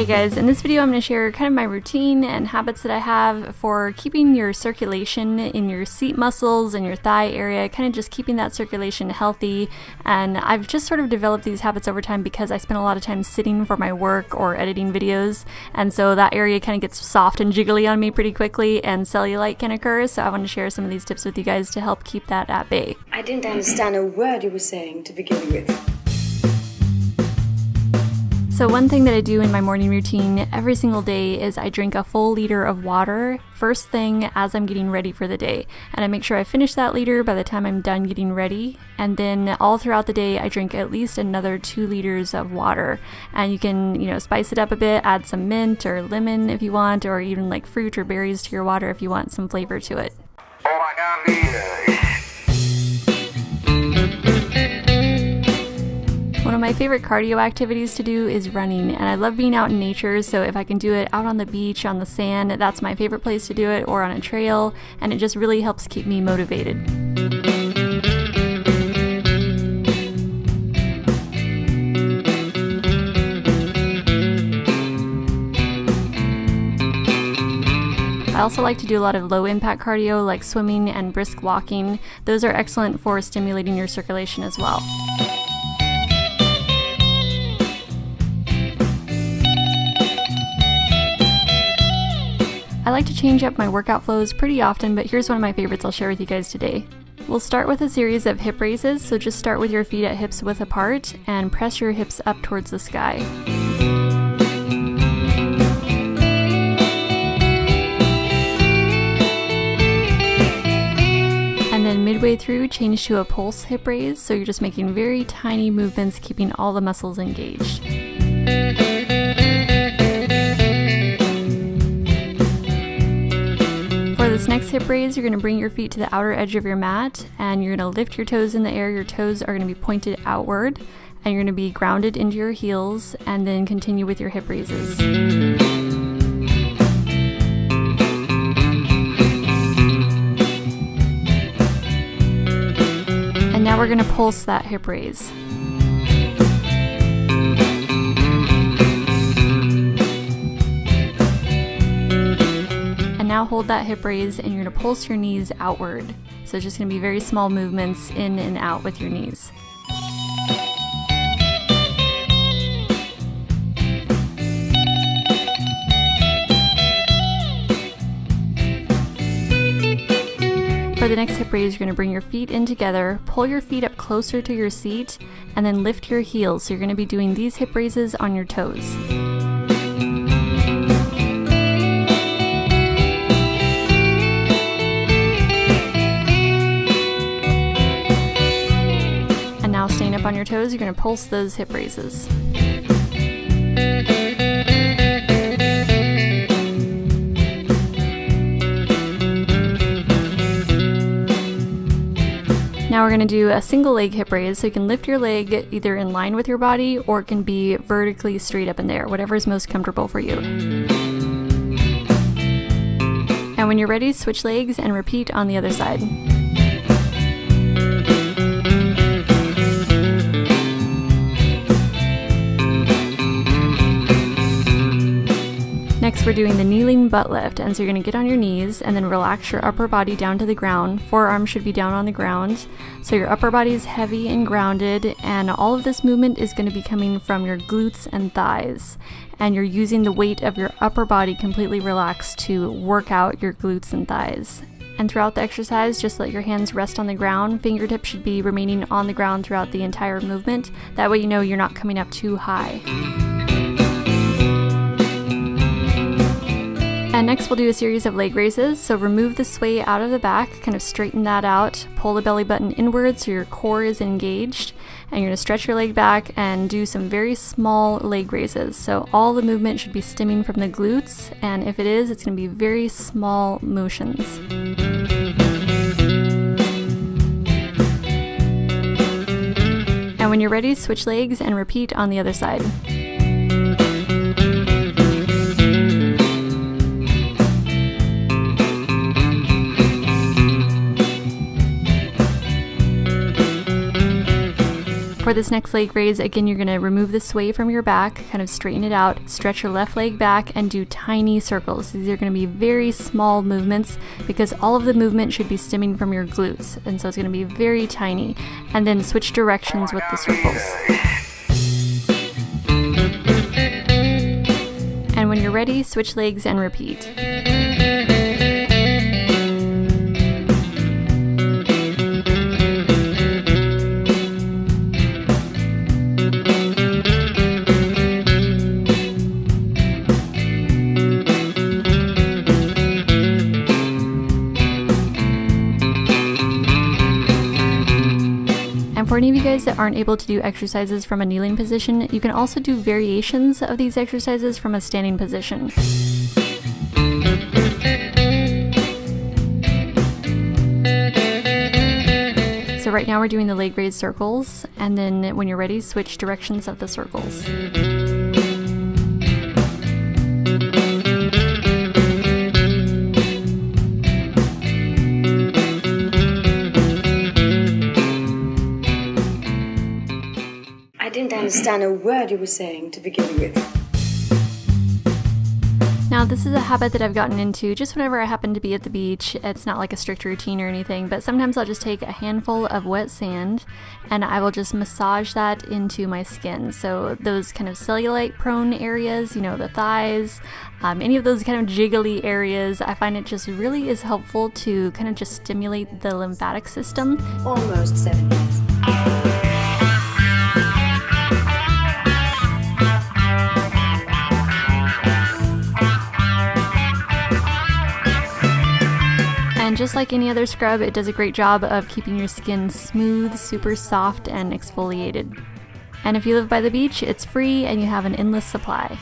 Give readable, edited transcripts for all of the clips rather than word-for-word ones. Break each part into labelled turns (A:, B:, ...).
A: Hey guys, in this video I'm going to share kind of my routine and habits that I have for keeping your circulation in your seat muscles and your thigh area, kind of just keeping that circulation healthy. And I've just sort of developed these habits over time because I spend a lot of time sitting for my work or editing videos, and so that area kind of gets soft and jiggly on me pretty quickly and cellulite can occur, so I want to share some of these tips with you guys to help keep that at bay.
B: I didn't understand a word you were saying to begin with.
A: So one thing that I do in my morning routine every single day is I drink a full liter of water first thing as I'm getting ready for the day. And I make sure I finish that liter by the time I'm done getting ready. And then all throughout the day, I drink at least another 2 liters of water. And you can, spice it up a bit, add some mint or lemon if you want, or even like fruit or berries to your water if you want some flavor to it.
C: Oh my God,
A: One of my favorite cardio activities to do is running, and I love being out in nature, so if I can do it out on the beach, on the sand, that's my favorite place to do it, or on a trail, and it just really helps keep me motivated. I also like to do a lot of low impact cardio like swimming and brisk walking. Those are excellent for stimulating your circulation as well. I like to change up my workout flows pretty often, but here's one of my favorites I'll share with you guys today. We'll start with a series of hip raises, so just start with your feet at hips width apart and press your hips up towards the sky. And then midway through, change to a pulse hip raise, so you're just making very tiny movements, keeping all the muscles engaged. For this next hip raise, you're going to bring your feet to the outer edge of your mat, and you're going to lift your toes in the air. Your toes are going to be pointed outward, and you're going to be grounded into your heels, and then continue with your hip raises. And now we're going to pulse that hip raise. Now hold that hip raise and you're going to pulse your knees outward. So it's just going to be very small movements in and out with your knees. For the next hip raise, you're going to bring your feet in together, pull your feet up closer to your seat, and then lift your heels. So you're going to be doing these hip raises on your toes. Now staying up on your toes, you're going to pulse those hip raises. Now we're going to do a single leg hip raise, so you can lift your leg either in line with your body or it can be vertically straight up in there, whatever is most comfortable for you. And when you're ready, switch legs and repeat on the other side. Next, we're doing the kneeling butt lift, and so you're going to get on your knees and then relax your upper body down to the ground. Forearms should be down on the ground, so your upper body is heavy and grounded, and all of this movement is going to be coming from your glutes and thighs, and you're using the weight of your upper body completely relaxed to work out your glutes and thighs. And throughout the exercise, just let your hands rest on the ground. Fingertips should be remaining on the ground throughout the entire movement. That way you know you're not coming up too high. And next we'll do a series of leg raises. So remove the sway out of the back, kind of straighten that out, pull the belly button inward so your core is engaged, and you're going to stretch your leg back and do some very small leg raises. So all the movement should be stemming from the glutes, and if it is, it's going to be very small motions. And when you're ready, switch legs and repeat on the other side. For this next leg raise, again, you're going to remove the sway from your back, kind of straighten it out, stretch your left leg back, and do tiny circles. These are going to be very small movements because all of the movement should be stemming from your glutes, and so it's going to be very tiny. And then switch directions with the circles. And when you're ready, switch legs and repeat. For any of you guys that aren't able to do exercises from a kneeling position, you can also do variations of these exercises from a standing position. So right now we're doing the leg raise circles, and then when you're ready, switch directions of the circles.
B: I didn't understand a word you were saying to begin with.
A: Now, this is a habit that I've gotten into just whenever I happen to be at the beach. It's not like a strict routine or anything, but sometimes I'll just take a handful of wet sand and I will just massage that into my skin. So those kind of cellulite prone areas, you know, the thighs, any of those kind of jiggly areas, I find it just really is helpful to kind of just stimulate the lymphatic system.
B: Almost 7 years.
A: And just like any other scrub, it does a great job of keeping your skin smooth, super soft, and exfoliated. And if you live by the beach, it's free and you have an endless supply.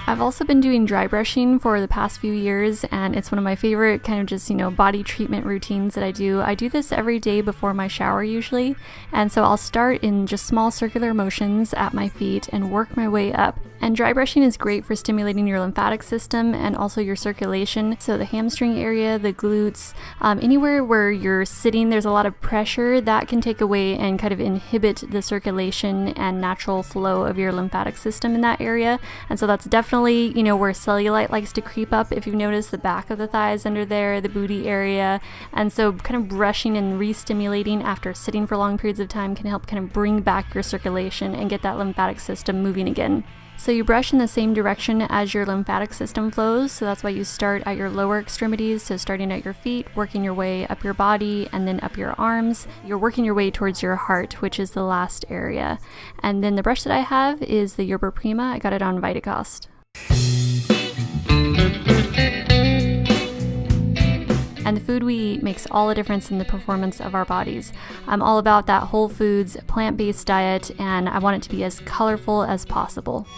A: I've also been doing dry brushing for the past few years, and it's one of my favorite kind of just, body treatment routines that I do. I do this every day before my shower usually, and so I'll start in just small circular motions at my feet and work my way up. And dry brushing is great for stimulating your lymphatic system and also your circulation. So the hamstring area, the glutes, anywhere where you're sitting, there's a lot of pressure that can take away and kind of inhibit the circulation and natural flow of your lymphatic system in that area. And so that's definitely, where cellulite likes to creep up. If you've noticed the back of the thighs under there, the booty area. And so kind of brushing and re-stimulating after sitting for long periods of time can help kind of bring back your circulation and get that lymphatic system moving again. So you brush in the same direction as your lymphatic system flows, so that's why you start at your lower extremities, so starting at your feet, working your way up your body, and then up your arms. You're working your way towards your heart, which is the last area. And then the brush that I have is the Yerba Prima. I got it on Vitacost. And the food we eat makes all the difference in the performance of our bodies. I'm all about that whole foods, plant-based diet, and I want it to be as colorful as possible.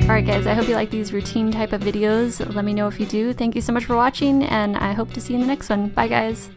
A: Alright guys, I hope you like these routine type of videos. Let me know if you do. Thank you so much for watching, and I hope to see you in the next one. Bye guys!